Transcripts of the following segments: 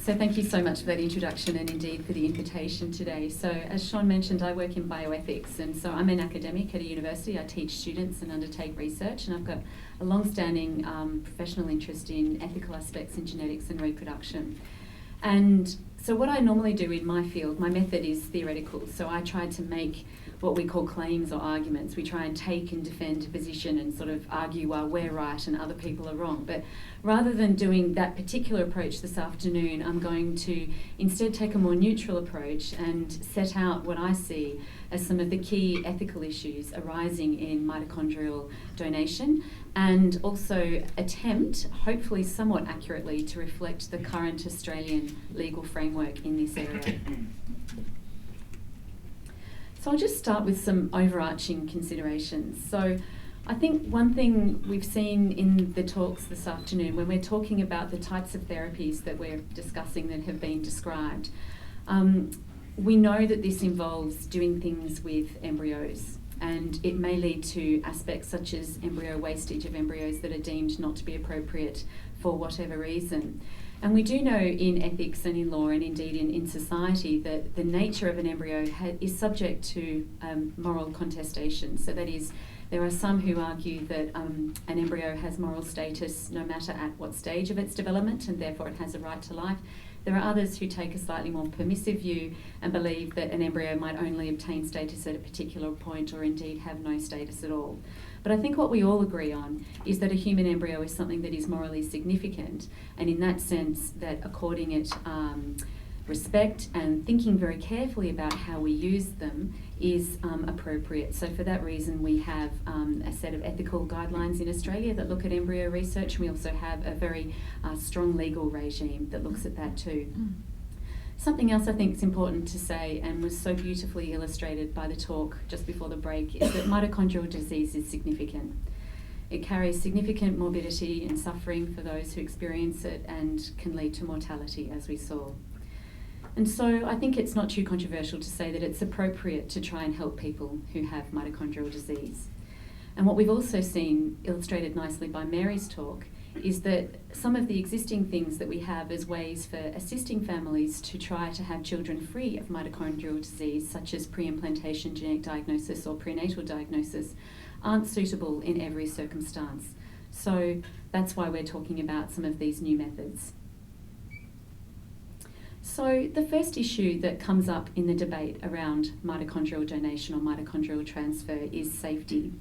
So thank you so much for that introduction and indeed for the invitation today. So as Sean mentioned, I work in bioethics, and so I'm an academic at a university. I teach students and undertake research, and I've got a long-standing professional interest in ethical aspects in genetics and reproduction. And so what I normally do in my field, my method is theoretical. So I try to make what we call claims or arguments. We try and take and defend a position and sort of argue why we're right and other people are wrong. But rather than doing that particular approach this afternoon, I'm going to instead take a more neutral approach and set out what I see as some of the key ethical issues arising in mitochondrial donation, and also attempt, hopefully somewhat accurately, to reflect the current Australian legal framework in this area. So I'll just start with some overarching considerations. So I think one thing we've seen in the talks this afternoon, when we're talking about the types of therapies that we're discussing that have been described, we know that this involves doing things with embryos, and it may lead to aspects such as embryo wastage of embryos that are deemed not to be appropriate for whatever reason. And we do know in ethics and in law and indeed in society that the nature of an embryo is subject to moral contestation. So that is, there are some who argue that an embryo has moral status no matter at what stage of its development, and therefore it has a right to life. There are others who take a slightly more permissive view and believe that an embryo might only obtain status at a particular point or indeed have no status at all. But I think what we all agree on is that a human embryo is something that is morally significant, and in that sense that according it respect and thinking very carefully about how we use them is appropriate. So for that reason we have a set of ethical guidelines in Australia that look at embryo research. We also have a very strong legal regime that looks at that too. Something else I think is important to say, and was so beautifully illustrated by the talk just before the break, is that mitochondrial disease is significant. It carries significant morbidity and suffering for those who experience it and can lead to mortality, as we saw. And so I think it's not too controversial to say that it's appropriate to try and help people who have mitochondrial disease. And what we've also seen, illustrated nicely by Mary's talk, is that some of the existing things that we have as ways for assisting families to try to have children free of mitochondrial disease, such as pre-implantation genetic diagnosis or prenatal diagnosis, aren't suitable in every circumstance. So that's why we're talking about some of these new methods. So the first issue that comes up in the debate around mitochondrial donation or mitochondrial transfer is safety.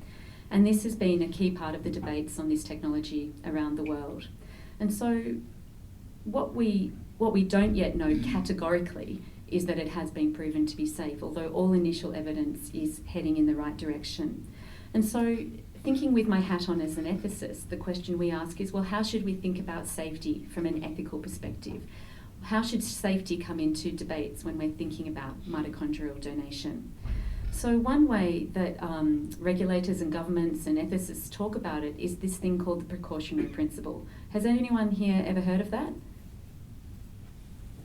And this has been a key part of the debates on this technology around the world. And so what we don't yet know categorically is that it has been proven to be safe, although all initial evidence is heading in the right direction. And so thinking with my hat on as an ethicist, the question we ask is, well, how should we think about safety from an ethical perspective? How should safety come into debates when we're thinking about mitochondrial donation? So one way that regulators and governments and ethicists talk about it is this thing called the precautionary principle. Has anyone here ever heard of that?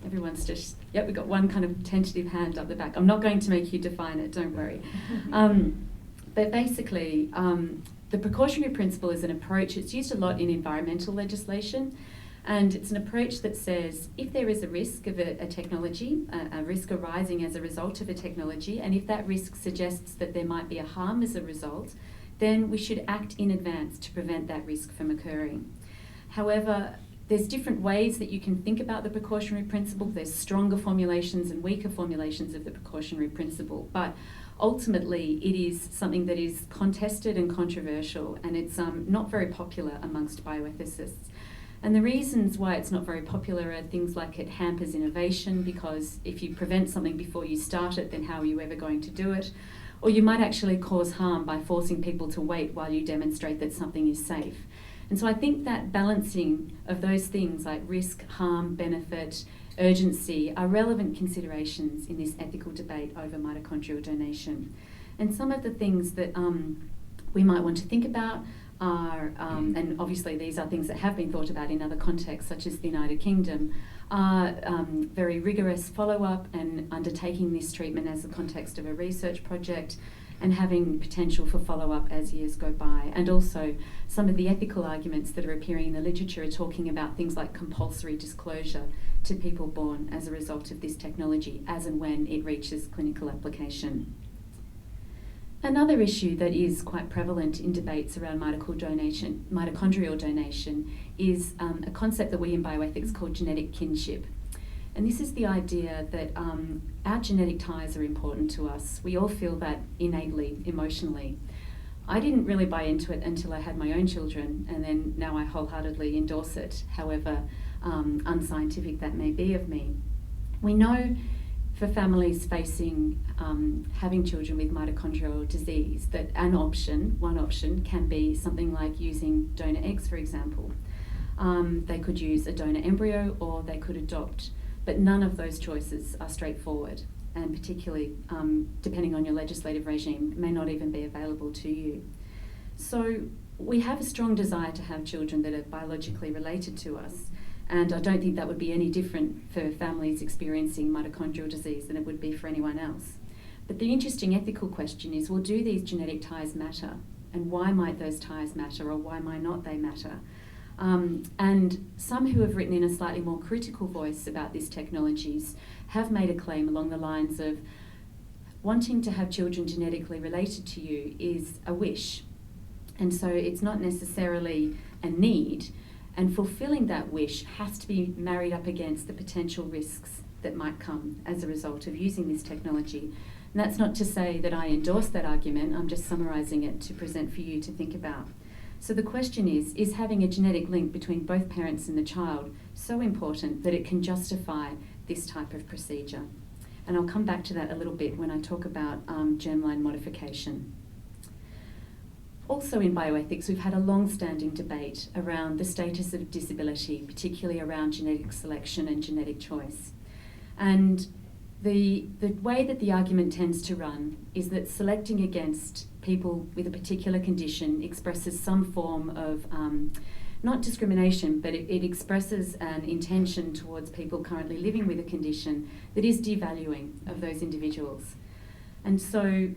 Everyone's just, yep, we've got one kind of tentative hand up the back. I'm not going to make you define it, don't worry. But basically, the precautionary principle is an approach. It's used a lot in environmental legislation. And it's an approach that says if there is a risk of a technology, a risk arising as a result of a technology, and if that risk suggests that there might be a harm as a result, then we should act in advance to prevent that risk from occurring. However, there's different ways that you can think about the precautionary principle. There's stronger formulations and weaker formulations of the precautionary principle, but ultimately it is something that is contested and controversial, and it's not very popular amongst bioethicists. And the reasons why it's not very popular are things like it hampers innovation, because if you prevent something before you start it, then how are you ever going to do it? Or you might actually cause harm by forcing people to wait while you demonstrate that something is safe. And so I think that balancing of those things like risk, harm, benefit, urgency are relevant considerations in this ethical debate over mitochondrial donation. And some of the things that we might want to think about are, and obviously these are things that have been thought about in other contexts such as the United Kingdom, are very rigorous follow-up and undertaking this treatment as the context of a research project, and having potential for follow-up as years go by. And also some of the ethical arguments that are appearing in the literature are talking about things like compulsory disclosure to people born as a result of this technology, as and when it reaches clinical application. Another issue that is quite prevalent in debates around mitochondrial donation is a concept that we in bioethics call genetic kinship. And this is the idea that our genetic ties are important to us. We all feel that innately, emotionally. I didn't really buy into it until I had my own children, and then now I wholeheartedly endorse it, however unscientific that may be of me. We know for families facing having children with mitochondrial disease that one option can be something like using donor eggs, for example. They could use a donor embryo or they could adopt, but none of those choices are straightforward, and particularly depending on your legislative regime, may not even be available to you. So we have a strong desire to have children that are biologically related to us, and I don't think that would be any different for families experiencing mitochondrial disease than it would be for anyone else. But the interesting ethical question is, well, do these genetic ties matter? And why might those ties matter, or why might not they matter? And some who have written in a slightly more critical voice about these technologies have made a claim along the lines of wanting to have children genetically related to you is a wish. And so it's not necessarily a need, and fulfilling that wish has to be married up against the potential risks that might come as a result of using this technology. And that's not to say that I endorse that argument, I'm just summarising it to present for you to think about. So the question is having a genetic link between both parents and the child so important that it can justify this type of procedure? And I'll come back to that a little bit when I talk about germline modification. Also in bioethics, we've had a long-standing debate around the status of disability, particularly around genetic selection and genetic choice. And the way that the argument tends to run is that selecting against people with a particular condition expresses some form of, not discrimination, but it expresses an intention towards people currently living with a condition that is devaluing of those individuals. And so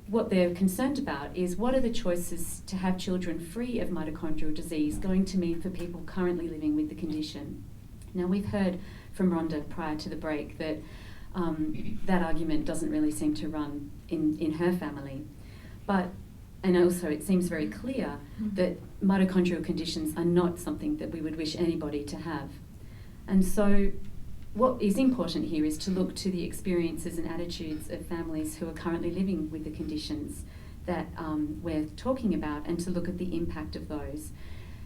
what they're concerned about is, what are the choices to have children free of mitochondrial disease going to mean for people currently living with the condition? Now, we've heard from Rhonda prior to the break that that argument doesn't really seem to run in her family. And also it seems very clear that mitochondrial conditions are not something that we would wish anybody to have. And so what is important here is to look to the experiences and attitudes of families who are currently living with the conditions that we're talking about, and to look at the impact of those.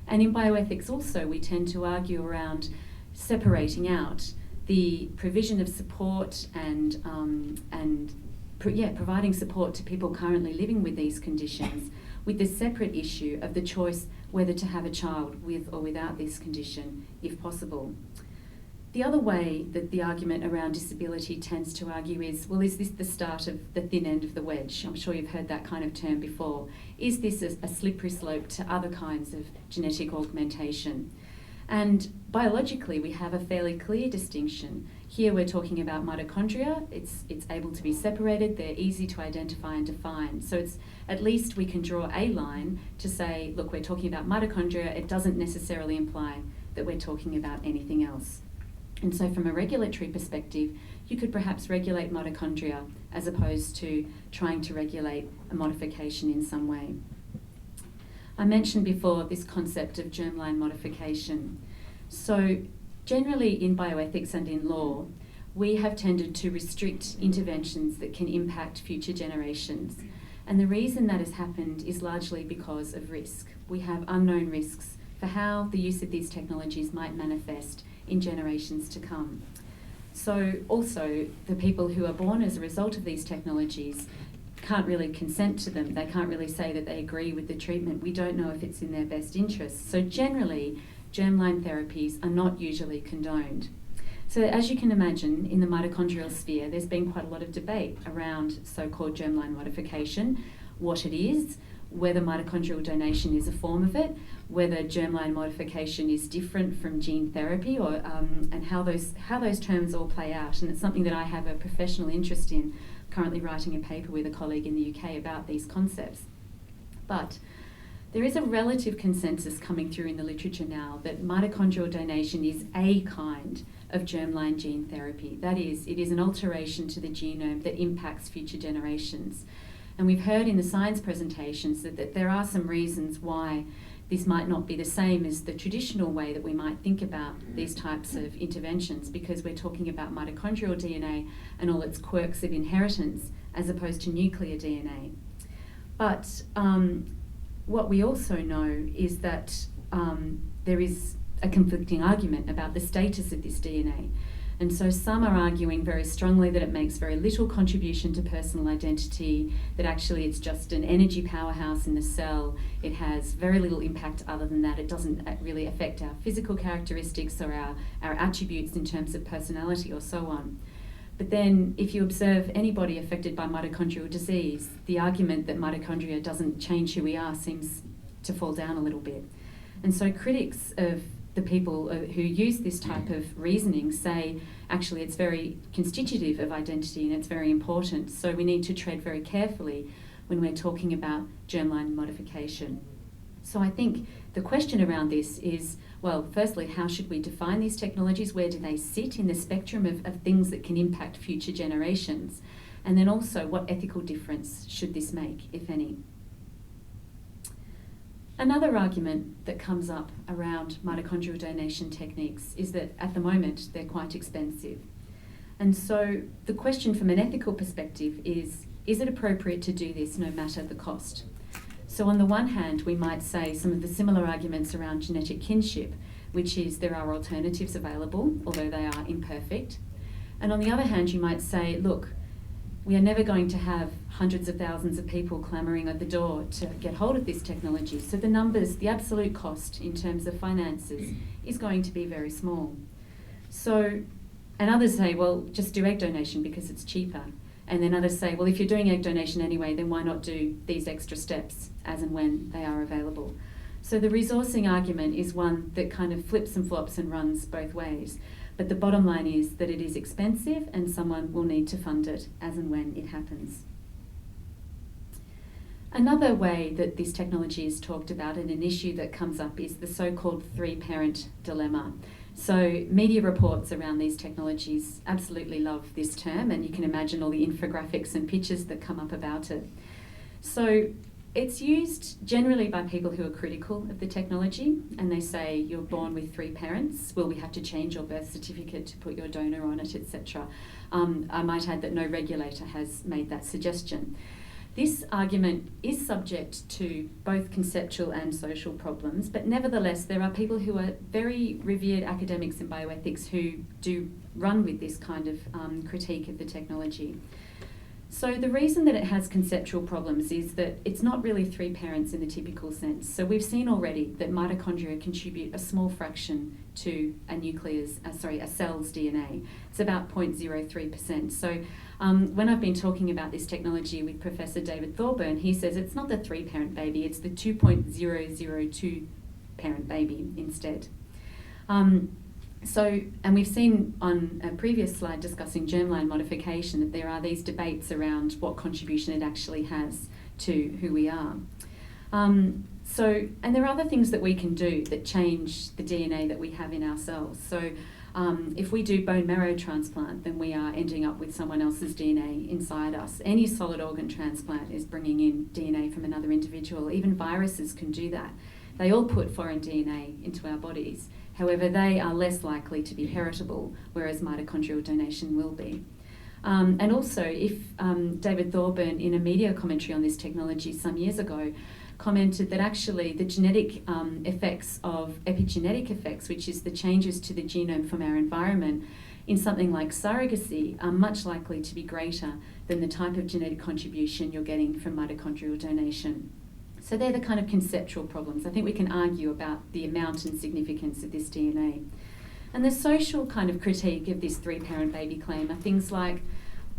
And in bioethics also, we tend to argue around separating out the provision of support and providing support to people currently living with these conditions, with the separate issue of the choice whether to have a child with or without this condition, if possible. The other way that the argument around disability tends to argue is, well, is this the start of the thin end of the wedge? I'm sure you've heard that kind of term before. Is this a slippery slope to other kinds of genetic augmentation? And biologically, we have a fairly clear distinction. Here we're talking about mitochondria. It's able to be separated. They're easy to identify and define. So it's, at least we can draw a line to say, look, we're talking about mitochondria. It doesn't necessarily imply that we're talking about anything else. And so from a regulatory perspective, you could perhaps regulate mitochondria as opposed to trying to regulate a modification in some way. I mentioned before this concept of germline modification. So generally in bioethics and in law, we have tended to restrict interventions that can impact future generations. And the reason that has happened is largely because of risk. We have unknown risks for how the use of these technologies might manifest in generations to come. So also the people who are born as a result of these technologies can't really consent to them. They can't really say that they agree with the treatment. We don't know if it's in their best interests. So generally, germline therapies are not usually condoned. So as you can imagine, in the mitochondrial sphere, there's been quite a lot of debate around so-called germline modification, what it is, whether mitochondrial donation is a form of it, whether germline modification is different from gene therapy, or and how those terms all play out. And it's something that I have a professional interest in, currently writing a paper with a colleague in the UK about these concepts. But there is a relative consensus coming through in the literature now that mitochondrial donation is a kind of germline gene therapy. That is, it is an alteration to the genome that impacts future generations. And we've heard in the science presentations that there are some reasons why this might not be the same as the traditional way that we might think about these types of interventions, because we're talking about mitochondrial DNA and all its quirks of inheritance as opposed to nuclear DNA. But what we also know is that there is a conflicting argument about the status of this DNA. And so some are arguing very strongly that it makes very little contribution to personal identity, that actually it's just an energy powerhouse in the cell. It has very little impact other than that. It doesn't really affect our physical characteristics or our attributes in terms of personality or so on. But then if you observe anybody affected by mitochondrial disease, the argument that mitochondria doesn't change who we are seems to fall down a little bit. And so critics of the people who use this type of reasoning say, actually, it's very constitutive of identity and it's very important. So we need to tread very carefully when we're talking about germline modification. So I think the question around this is, well, firstly, how should we define these technologies? Where do they sit in the spectrum of things that can impact future generations? And then also, what ethical difference should this make, if any? Another argument that comes up around mitochondrial donation techniques is that at the moment they're quite expensive. And so the question from an ethical perspective is it appropriate to do this no matter the cost? So on the one hand, we might say some of the similar arguments around genetic kinship, which is there are alternatives available, although they are imperfect. And on the other hand, you might say, look, we are never going to have hundreds of thousands of people clamouring at the door to get hold of this technology. So the numbers, the absolute cost in terms of finances is going to be very small. So, and others say, well, just do egg donation because it's cheaper. And then others say, well, if you're doing egg donation anyway, then why not do these extra steps as and when they are available? So the resourcing argument is one that kind of flips and flops and runs both ways. But the bottom line is that it is expensive and someone will need to fund it as and when it happens. Another way that this technology is talked about and an issue that comes up is the so-called three-parent dilemma. So media reports around these technologies absolutely love this term, and you can imagine all the infographics and pictures that come up about it. So it's used generally by people who are critical of the technology, and they say, you're born with three parents, will we have to change your birth certificate to put your donor on it, etc. I might add that no regulator has made that suggestion. This argument is subject to both conceptual and social problems, but nevertheless there are people who are very revered academics in bioethics who do run with this kind of critique of the technology. So the reason that it has conceptual problems is that it's not really three parents in the typical sense. So we've seen already that mitochondria contribute a small fraction to a cell's DNA. It's about 0.03%. So when I've been talking about this technology with Professor David Thorburn, he says it's not the three-parent baby, it's the 2.002 parent baby instead. And we've seen on a previous slide discussing germline modification that there are these debates around what contribution it actually has to who we are. And there are other things that we can do that change the DNA that we have in our cells. So if we do bone marrow transplant, then we are ending up with someone else's DNA inside us. Any solid organ transplant is bringing in DNA from another individual. Even viruses can do that. They all put foreign DNA into our bodies. However, they are less likely to be heritable, whereas mitochondrial donation will be. And also, if David Thorburn, in a media commentary on this technology some years ago, commented that actually the genetic effects of epigenetic effects, which is the changes to the genome from our environment, in something like surrogacy, are much likely to be greater than the type of genetic contribution you're getting from mitochondrial donation. So they're the kind of conceptual problems. I think we can argue about the amount and significance of this DNA. And the social kind of critique of this three-parent baby claim are things like,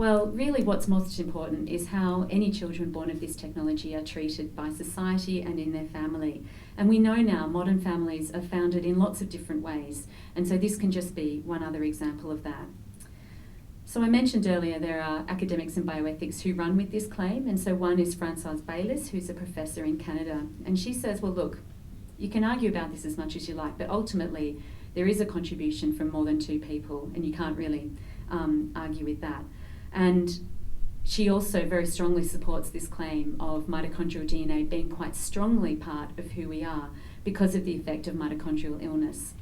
Well, really what's most important is how any children born of this technology are treated by society and in their family. And we know now modern families are founded in lots of different ways, and so this can just be one other example of that. So I mentioned earlier there are academics in bioethics who run with this claim, and so one is Françoise Baylis, who's a professor in Canada, and she says, well look, you can argue about this as much as you like, but ultimately there is a contribution from more than two people, and you can't really argue with that. And she also very strongly supports this claim of mitochondrial DNA being quite strongly part of who we are because of the effect of mitochondrial illness.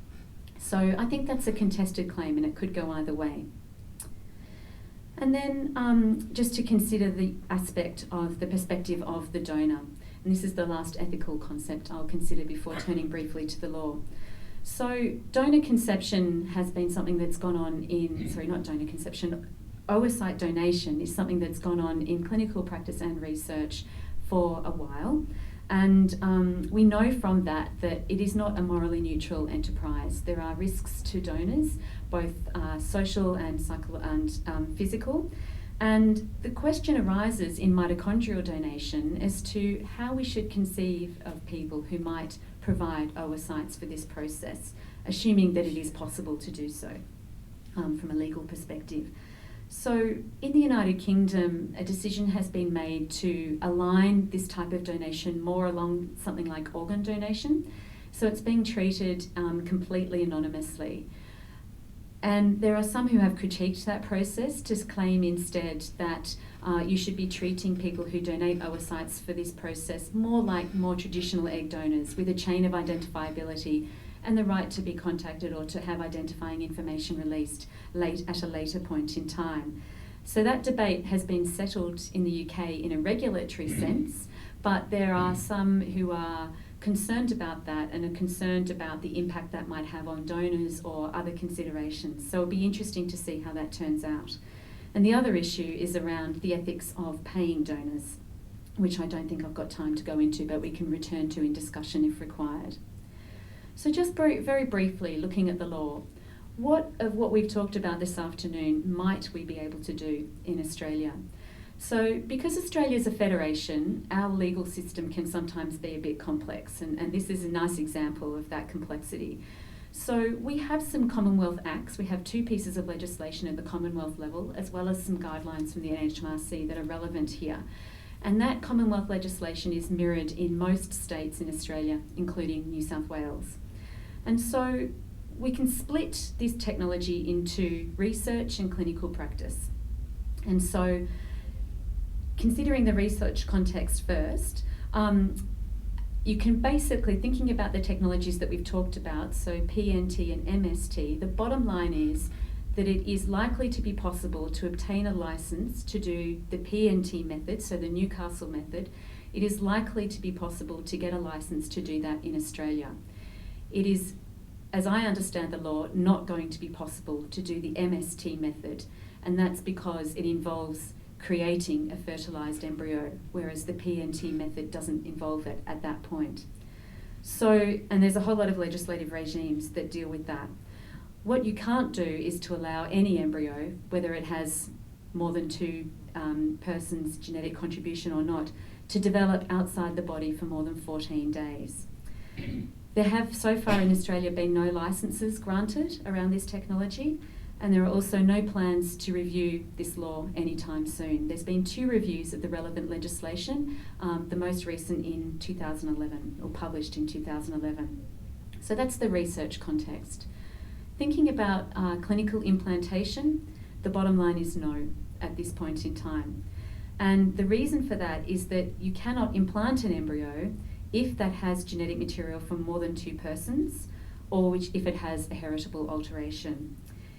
So I think that's a contested claim, and it could go either way. And then just to consider the aspect of the perspective of the donor. And this is the last ethical concept I'll consider before turning briefly to the law. So donor conception has been something that's gone on oocyte donation is something that's gone on in clinical practice and research for a while. And we know from that it is not a morally neutral enterprise. There are risks to donors, both social and physical. And the question arises in mitochondrial donation as to how we should conceive of people who might provide oocytes for this process, assuming that it is possible to do so from a legal perspective. So in the United Kingdom, a decision has been made to align this type of donation more along something like organ donation. So it's being treated completely anonymously. And there are some who have critiqued that process to claim instead that you should be treating people who donate oocytes for this process more like more traditional egg donors with a chain of identifiability and the right to be contacted or to have identifying information released at a later point in time. So that debate has been settled in the UK in a regulatory sense, but there are some who are concerned about that and are concerned about the impact that might have on donors or other considerations. So it'll be interesting to see how that turns out. And the other issue is around the ethics of paying donors, which I don't think I've got time to go into, but we can return to in discussion if required. So just very briefly, looking at the law, what of what we've talked about this afternoon might we be able to do in Australia? So because Australia is a federation, our legal system can sometimes be a bit complex, and this is a nice example of that complexity. So we have some Commonwealth Acts. We have two pieces of legislation at the Commonwealth level, as well as some guidelines from the NHMRC that are relevant here. And that Commonwealth legislation is mirrored in most states in Australia, including New South Wales. And so we can split this technology into research and clinical practice. And so considering the research context first, you can basically, thinking about the technologies that we've talked about, so PNT and MST, the bottom line is that it is likely to be possible to obtain a license to do the PNT method, so the Newcastle method. It is likely to be possible to get a license to do that in Australia. It is, as I understand the law, not going to be possible to do the MST method, and that's because it involves creating a fertilised embryo, whereas the PNT method doesn't involve it at that point. So, and there's a whole lot of legislative regimes that deal with that. What you can't do is to allow any embryo, whether it has more than two persons' genetic contribution or not, to develop outside the body for more than 14 days. There have so far in Australia been no licences granted around this technology, and there are also no plans to review this law anytime soon. There's been 2 reviews of the relevant legislation, the most recent in 2011, or published in 2011. So that's the research context. Thinking about clinical implantation, the bottom line is no at this point in time. And the reason for that is that you cannot implant an embryo if that has genetic material from more than 2 persons, or if it has a heritable alteration.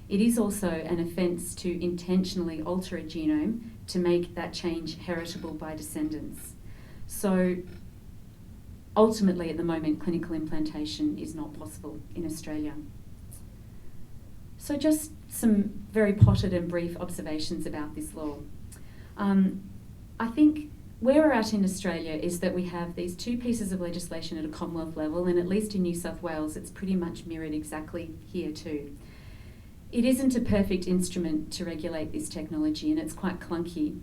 It is also an offence to intentionally alter a genome to make that change heritable by descendants. So ultimately, at the moment, clinical implantation is not possible in Australia. So just some very potted and brief observations about this law. I think where we're at in Australia is that we have these 2 pieces of legislation at a Commonwealth level, and at least in New South Wales, it's pretty much mirrored exactly here too. It isn't a perfect instrument to regulate this technology, and it's quite clunky.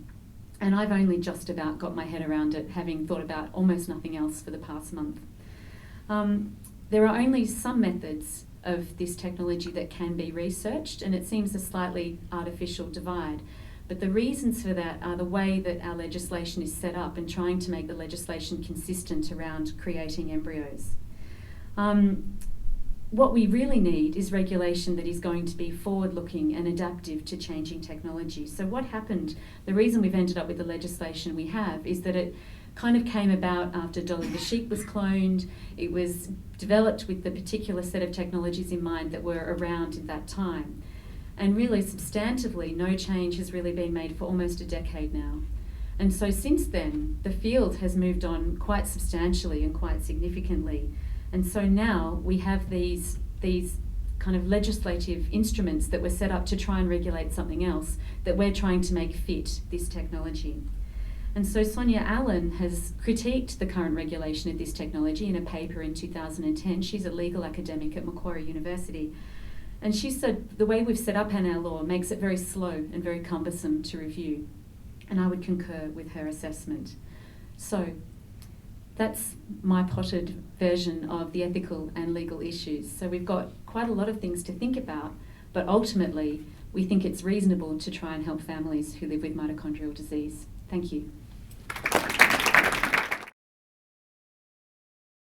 And I've only just about got my head around it, having thought about almost nothing else for the past month. There are only some methods of this technology that can be researched, and it seems a slightly artificial divide. But the reasons for that are the way that our legislation is set up and trying to make the legislation consistent around creating embryos. What we really need is regulation that is going to be forward-looking and adaptive to changing technology. So what happened, the reason we've ended up with the legislation we have is that it kind of came about after Dolly the sheep was cloned. It was developed with the particular set of technologies in mind that were around at that time. And really, substantively, no change has really been made for almost a decade now. And so since then, the field has moved on quite substantially and quite significantly. And so now we have these kind of legislative instruments that were set up to try and regulate something else that we're trying to make fit this technology. And so Sonia Allen has critiqued the current regulation of this technology in a paper in 2010. She's a legal academic at Macquarie University. And she said the way we've set up our law makes it very slow and very cumbersome to review. And I would concur with her assessment. So that's my potted version of the ethical and legal issues. So we've got quite a lot of things to think about, but ultimately we think it's reasonable to try and help families who live with mitochondrial disease. Thank you.